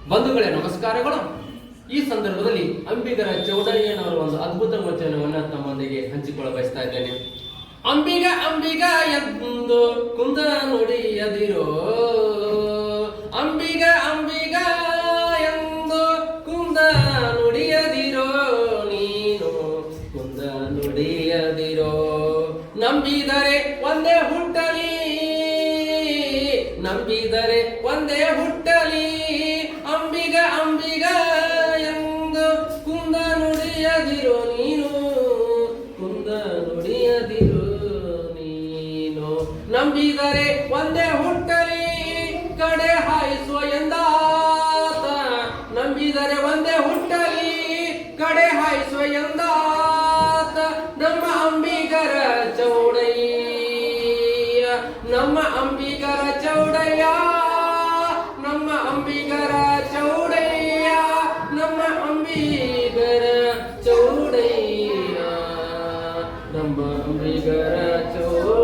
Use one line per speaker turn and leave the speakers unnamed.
ಬಂಧುಗಳೇ ನಮಸ್ಕಾರಗಳು. ಈ ಸಂದರ್ಭದಲ್ಲಿ ಅಂಬಿಗರ ಚೌಡಯ್ಯನವರ ಒಂದು ಅದ್ಭುತ ವಚನವನ್ನು ತಮ್ಮೊಂದಿಗೆ ಹಂಚಿಕೊಳ್ಳ ಬಯಸ್ತಾ ಇದ್ದೇನೆ. ಅಂಬಿಗ ಅಂಬಿಗ ಎಂದು ಕುಂದ ನುಡಿಯದಿರೋ, ಅಂಬಿಗ ಅಂಬಿಗ ಎಂದು ಕುಂದ ನುಡಿಯದಿರೋ, ನೀನು ಕುಂದ ನುಡಿಯದಿರೋ. ನಂಬಿದರೆ ಒಂದೇ ಹುಟ್ಟಲಿ, ನಂಬಿದರೆ ಒಂದೇ ಹುಟ್ಟಲಿ, ಅಂಬಿಗ ಅಂಬಿಗ ಎಂದು ಕುಂದ ನುಡಿಯದಿರೋ, ನೀನು ಕುಂದ ನುಡಿಯದಿರೋ ನೀನು. ನಂಬಿದರೆ ಒಂದೇ ಹುಟ್ಟಲಿ, ಕಡೆ ಹಾಯಿಸುವ ಎಂದಾತ, ನಂಬಿದರೆ ಒಂದೇ ಹುಟ್ಟಲಿ, ಕಡೆ ಹಾಯಿಸುವ ಎಂದಾತ. ನಮ್ಮ ಅಂಬಿಗರ ಚೌಡಯ್ಯ, ನಮ್ಮ ಅಂಬಿಗರ ಚೌಡಯ್ಯ, ನಮ್ಮ ಅಂಬಿಗರ ಚೌಡಯ್ಯ, ನಮ್ಮ ಅಂಬಿಗರ ಚೌಡಯ್ಯ, ನಮ್ಮ ಅಂಬಿಗರ ಚೌಡಯ್ಯ.